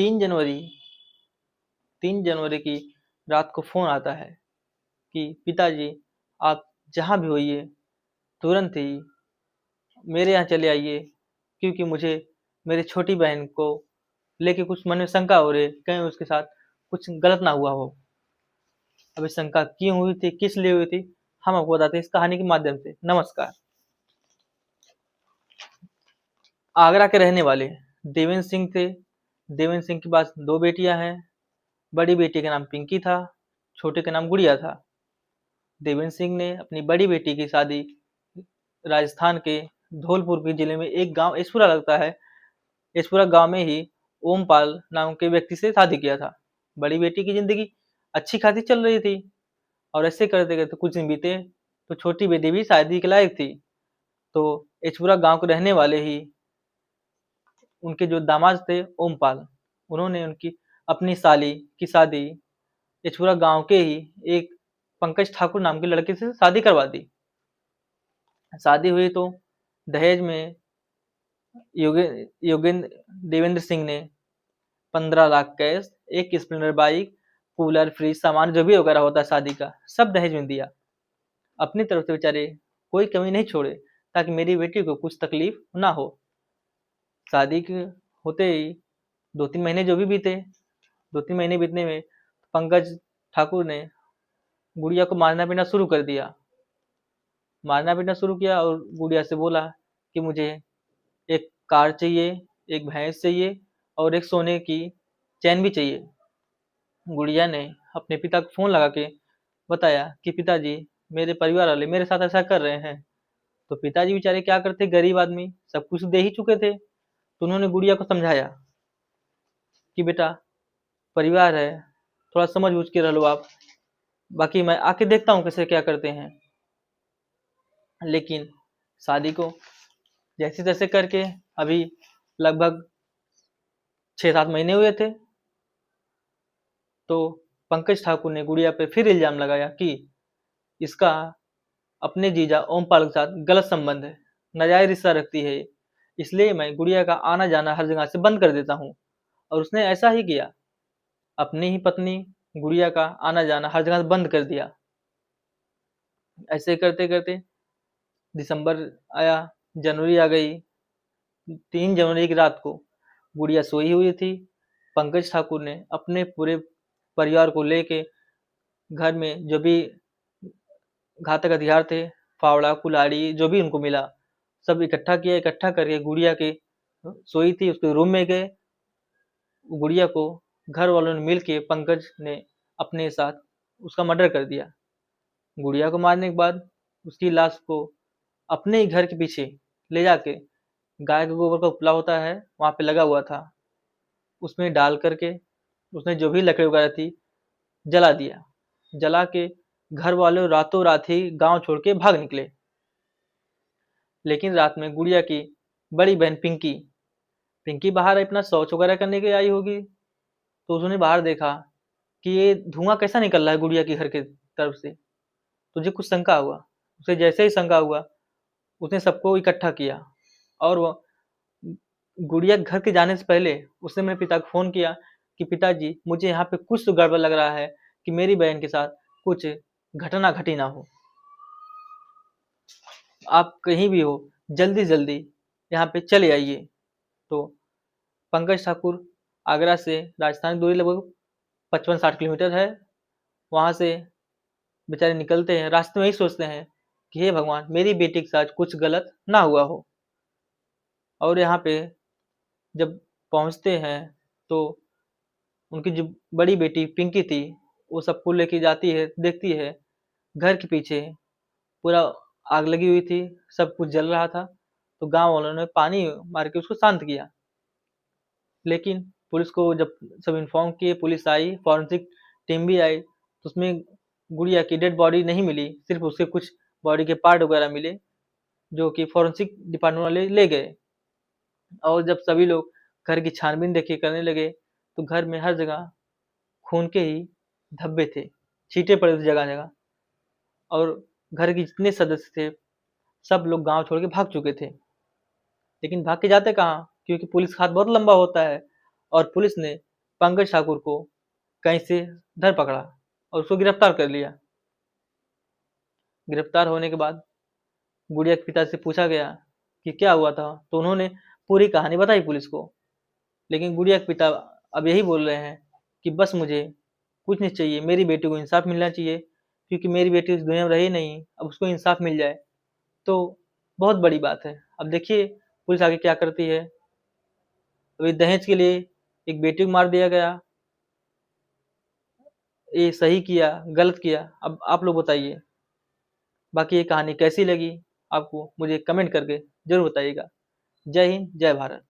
तीन जनवरी 3 जनवरी की रात को फोन आता है कि पिताजी, आप जहाँ भी होइए तुरंत ही मेरे यहाँ चले आइए, क्योंकि मुझे मेरी छोटी बहन को लेके कुछ मन में शंका हो रही है, कहीं उसके साथ कुछ गलत ना हुआ हो। अब इस शंका क्यों हुई थी, किस लिए हुई थी, हम आपको बताते हैं इस कहानी के माध्यम से। नमस्कार। आगरा के रहने वाले देवेंद्र सिंह थे। देवेंद्र सिंह के पास 2 बेटियां हैं। बड़ी बेटी का नाम पिंकी था, छोटे का नाम गुड़िया था। देवेंद्र सिंह ने अपनी बड़ी बेटी की शादी राजस्थान के धौलपुर के जिले में एक गांव एसपुरा लगता है, एसपुरा गांव में ही ओमपाल नाम के व्यक्ति से शादी किया था। बड़ी बेटी की जिंदगी अच्छी खासी चल रही थी, और ऐसे करते करते कुछ दिन बीते तो छोटी बेटी भी शादी के लायक थी। तो एचपुरा गांव के रहने वाले ही उनके जो दामाद थे ओमपाल, उन्होंने उनकी अपनी साली की शादी एचपुरा गांव के ही एक पंकज ठाकुर नाम के लड़के से शादी करवा दी। शादी हुई तो दहेज में योगेंद्र देवेंद्र सिंह ने 15 लाख कैश, एक स्प्लेंडर बाइक, कूलर, फ्रिज, सामान जो भी वगैरह होता है शादी का, सब दहेज में दिया। अपनी तरफ से बेचारे कोई कमी नहीं छोड़े ताकि मेरी बेटी को कुछ तकलीफ ना हो। शादी के होते ही 2-3 महीने जो भी बीते, 2-3 महीने बीतने में पंकज ठाकुर ने गुड़िया को मारना पीटना शुरू कर दिया। मारना पीटना शुरू किया और गुड़िया से बोला कि मुझे एक कार चाहिए, एक भैंस चाहिए और एक सोने की चैन भी चाहिए। गुड़िया ने अपने पिता को फोन लगा के बताया कि पिताजी, मेरे परिवार वाले मेरे साथ ऐसा कर रहे हैं। तो पिताजी बेचारे क्या करते, गरीब आदमी, सब कुछ दे ही चुके थे। तो उन्होंने गुड़िया को समझाया कि बेटा, परिवार है, थोड़ा समझ बूझ के रह लो आप, बाकी मैं आके देखता हूँ कैसे क्या करते हैं। लेकिन शादी को जैसे तैसे करके अभी लगभग 6-7 महीने हुए थे, तो पंकज ठाकुर ने गुड़िया पे फिर इल्जाम लगाया कि इसका अपने जीजा ओमपाल के साथ गलत संबंध है, नाजायज रिश्ता रखती है, इसलिए मैं गुड़िया का आना जाना हर जगह से बंद कर देता हूँ। और उसने ऐसा ही किया, अपनी ही पत्नी गुड़िया का आना जाना हर जगह से बंद कर दिया। ऐसे करते करते दिसंबर आया, जनवरी आ गई। 3 जनवरी की रात को गुड़िया सोई हुई थी। पंकज ठाकुर ने अपने पूरे परिवार को लेके घर में जो भी घातक हथियार थे, फावड़ा, कुल्हाड़ी, जो भी उनको मिला, सब इकट्ठा किया। इकट्ठा करके गुड़िया के सोई थी उसके रूम में गए। गुड़िया को घर वालों ने मिल के पंकज ने अपने साथ उसका मर्डर कर दिया। गुड़िया को मारने के बाद उसकी लाश को अपने ही घर के पीछे ले जाके, गाय के गोबर का उपला होता है वहां पे लगा हुआ था, उसमें डाल करके उसने जो भी लकड़ी वगैरह थी जला दिया। जला के घर वाले रातों रात ही गांव छोड़ के भाग निकले। लेकिन रात में गुड़िया की बड़ी बहन पिंकी पिंकी बाहर अपना शौच वगैरह करने के लिए आई होगी, तो उसने बाहर देखा कि ये धुआं कैसा निकल रहा है गुड़िया के घर के तरफ से। तुझे कुछ शंका हुआ। उसे जैसे ही शंका हुआ, उसने सबको इकट्ठा किया और वो गुड़िया के घर के जाने से पहले उसने मेरे पिता को फोन किया कि पिताजी, मुझे यहाँ पे कुछ तो गड़बड़ लग रहा है कि मेरी बहन के साथ कुछ घटना घटी ना हो। आप कहीं भी हो, जल्दी जल्दी यहाँ पे चले आइए। तो पंकज ठाकुर आगरा से राजस्थान की दूरी लगभग 55-60 किलोमीटर है। वहां से बेचारे निकलते हैं, रास्ते में ही सोचते हैं कि हे भगवान, मेरी बेटी के साथ कुछ गलत ना हुआ हो। और यहाँ पे जब पहुंचते हैं तो उनकी जो बड़ी बेटी पिंकी थी, वो सबको लेके जाती है, देखती है घर के पीछे पूरा आग लगी हुई थी, सब कुछ जल रहा था। तो गांव वालों ने पानी मार के उसको शांत किया। लेकिन पुलिस को जब सब इन्फॉर्म किए, पुलिस आई, फॉरेंसिक टीम भी आई, तो उसमें गुड़िया की डेड बॉडी नहीं मिली, सिर्फ उसके कुछ बॉडी के पार्ट वगैरह मिले, जो कि फॉरेंसिक डिपार्टमेंट वाले ले गए। और जब सभी लोग घर की छानबीन देखिए करने लगे, तो घर में हर जगह खून के ही धब्बे थे, छींटे पड़े थे जगह जगह। और घर के जितने सदस्य थे सब लोग गांव छोड़ के भाग चुके थे। लेकिन भाग के जाते कहाँ, क्योंकि पुलिस का हाथ बहुत लंबा होता है और पुलिस ने पंकज ठाकुर को कहीं से धर पकड़ा और उसको गिरफ्तार कर लिया। गिरफ्तार होने के बाद गुड़िया के पिता से पूछा गया कि क्या हुआ था, तो उन्होंने पूरी कहानी बताई पुलिस को। लेकिन गुड़िया के पिता अब यही बोल रहे हैं कि बस मुझे कुछ नहीं चाहिए, मेरी बेटी को इंसाफ मिलना चाहिए, क्योंकि मेरी बेटी इस दुनिया में रही नहीं, अब उसको इंसाफ मिल जाए तो बहुत बड़ी बात है। अब देखिए पुलिस आगे क्या करती है। अभी दहेज के लिए एक बेटी को मार दिया गया, ये सही किया गलत किया, अब आप लोग बताइए। बाकी ये कहानी कैसी लगी आपको मुझे कमेंट करके जरूर बताइएगा। जय हिंद, जय भारत।